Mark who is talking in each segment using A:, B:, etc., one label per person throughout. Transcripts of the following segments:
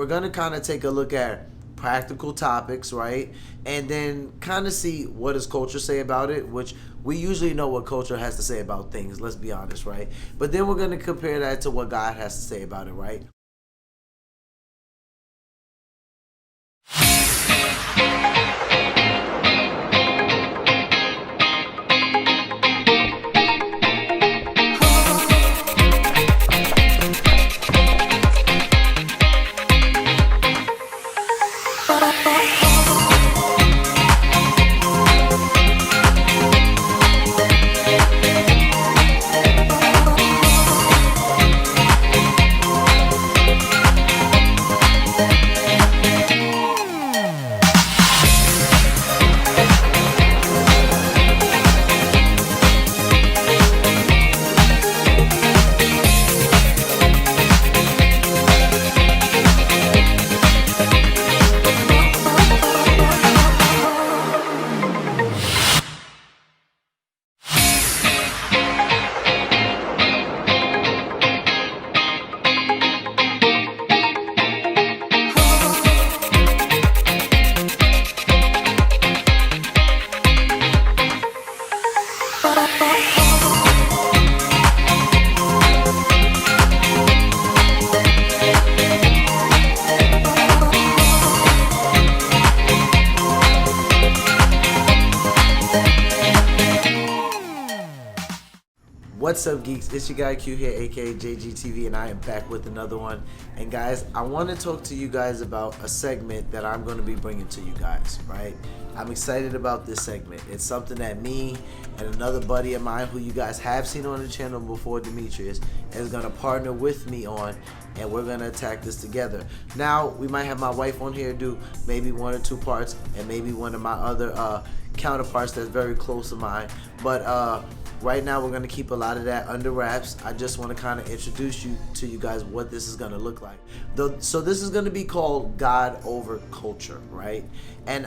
A: We're going to kind of take a look at practical topics, right? And then kind of see what does culture say about it, which we usually know what culture has to say about things, let's be honest, right? But then we're going to compare that to what God has to say about it, right? What's up, geeks? It's your guy Q here, aka JGTV, and I am back with another one. And guys, I want to talk to you guys about a segment that I'm going to be bringing to you guys, right? I'm excited about this segment. It's something that me and another buddy of mine who you guys have seen on the channel before, Demetrius, is going to partner with me on, and we're going to attack this together. Now, we might have my wife on here do maybe 1 or 2 parts, and maybe one of my other counterparts that's very close to mine. But right now, we're going to keep a lot of that under wraps. I just want to kind of introduce you to you guys what this is going to look like. So this is going to be called God over Culture, right? And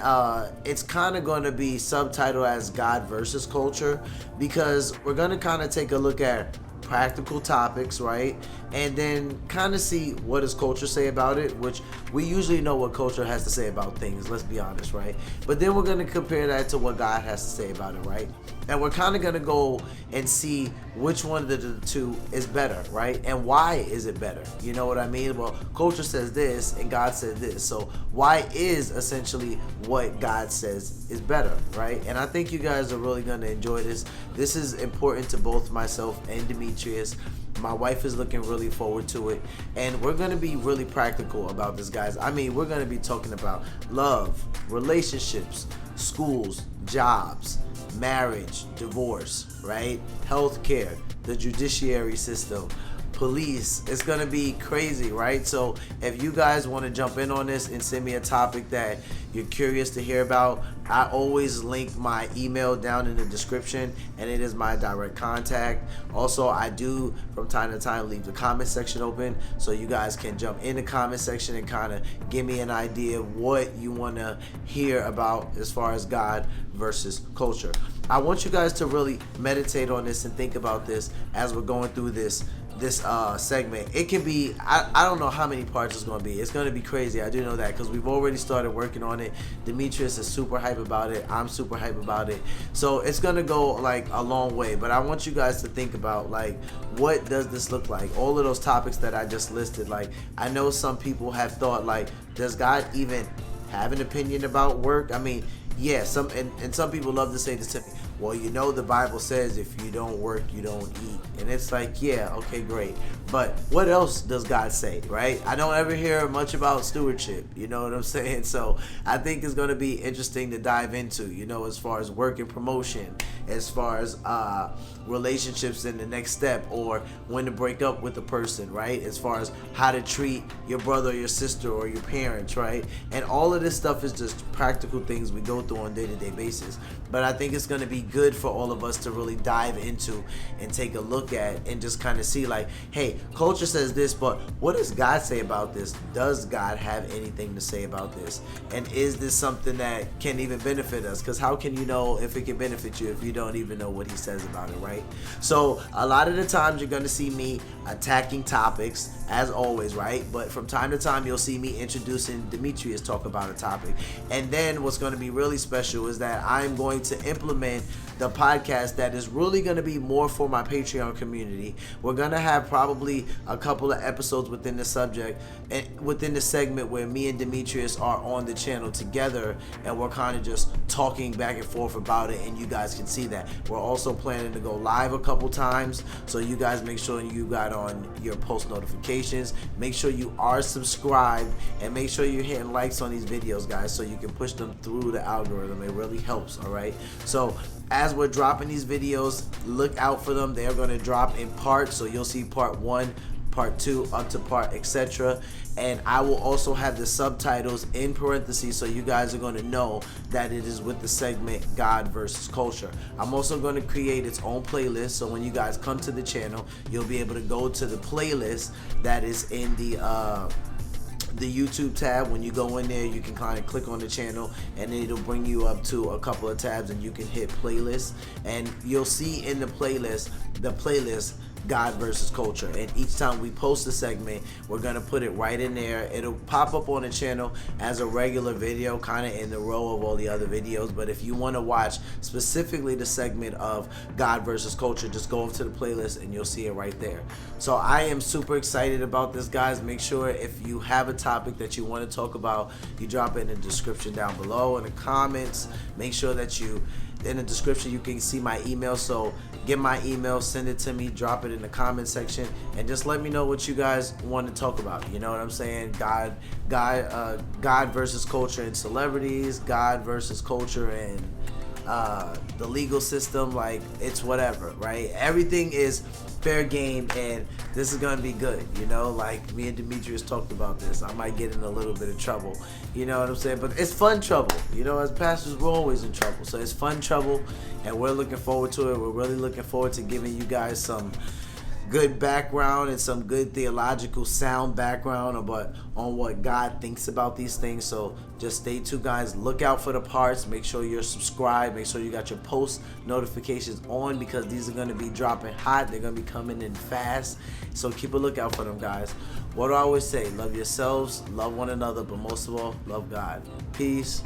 A: it's kind of going to be subtitled as God versus Culture, because we're going to kind of take a look at practical topics, right? And then kind of see what does culture say about it, which we usually know what culture has to say about things, let's be honest, right? But then we're going to compare that to what God has to say about it, right? And we're kind of going to go and see which one of the two is better, right? And why is it better? You know what I mean? Well, culture says this and God said this. So why is essentially what God says is better, right? And I think you guys are really going to enjoy this. This is important to both myself and Demetrius. My wife is looking really forward to it, and we're going to be really practical about this, guys. I mean, we're going to be talking about love, relationships, schools, jobs, marriage, divorce, right? Healthcare, the judiciary system, police. It's gonna be crazy, right? So if you guys want to jump in on this and send me a topic that you're curious to hear about, I always link my email down in the description, and it is my direct contact. Also, I do from time to time leave the comment section open, so you guys can jump in the comment section and kind of give me an idea of what you want to hear about as far as God versus culture. I want you guys to really meditate on this and think about this as we're going through this segment. It can be, I don't know how many parts it's going to be. It's going to be crazy. I do know that, because we've already started working on it. Demetrius is super hype about it. I'm super hype about it. So it's going to go like a long way. But I want you guys to think about, like, what does this look like? All of those topics that I just listed. Like, I know some people have thought, like, does God even have an opinion about work? I mean, yeah, some people love to say this to me. Well, you know, the Bible says if you don't work, you don't eat. And it's like, yeah, okay, great. But what else does God say, right? I don't ever hear much about stewardship, you know what I'm saying? So I think it's going to be interesting to dive into, you know, as far as work and promotion, as far as relationships in the next step, or when to break up with a person, right? As far as how to treat your brother or your sister or your parents, right? And all of this stuff is just practical things we go through on a day-to-day basis. But I think it's going to be good for all of us to really dive into and take a look at, and just kind of see like, hey, culture says this, but what does God say about this? Does God have anything to say about this? And is this something that can even benefit us? Because how can you know if it can benefit you if you don't even know what he says about it, right? So a lot of the times you're going to see me attacking topics, as always, right? But from time to time you'll see me introducing Demetrius talk about a topic. And then what's going to be really special is that I'm going to implement the podcast that is really going to be more for my Patreon community. We're going to have probably a couple of episodes within the subject and within the segment where me and Demetrius are on the channel together, and we're kind of just talking back and forth about it, and you guys can see that. We're also planning to go live a couple times, so you guys make sure you got on your post notifications. Make sure you are subscribed, and make sure you're hitting likes on these videos, guys, so you can push them through the algorithm. It really helps, all right? So as we're dropping these videos, look out for them. They're going to drop in parts, so you'll see part 1, part 2, up to part etc. And I will also have the subtitles in parentheses, so you guys are going to know that it is with the segment God versus Culture. I'm also going to create its own playlist, so when you guys come to the channel, you'll be able to go to the playlist that is in the YouTube tab. When you go in there, you can kind of click on the channel, and it'll bring you up to a couple of tabs, and you can hit playlist, and you'll see in the playlist God versus Culture. And each time we post a segment, we're gonna put it right in there. It'll pop up on the channel as a regular video, kind of in the row of all the other videos. But if you want to watch specifically the segment of God versus Culture, just go over to the playlist and you'll see it right there. So I am super excited about this, guys. Make sure if you have a topic that you want to talk about, you drop it in the description down below, in the comments. Make sure that in the description you can see my email, so get my email, send it to me, drop it in the comment section, and just let me know what you guys want to talk about. You know what I'm saying? God versus culture and celebrities, God versus culture and the legal system. Like, it's whatever, right? Everything is fair game, and this is gonna be good. You know, like me and Demetrius talked about this. I might get in a little bit of trouble, you know what I'm saying? But it's fun trouble. You know, as pastors, we're always in trouble, so it's fun trouble, and we're looking forward to it. We're really looking forward to giving you guys some good background and some good theological sound background about on what God thinks about these things. So just stay tuned, guys. Look out for the parts. Make sure you're subscribed. Make sure you got your post notifications on, because these are going to be dropping hot. They're going to be coming in fast, so keep a lookout for them, guys. What do I always say? Love yourselves, love one another, but most of all, love God. Peace.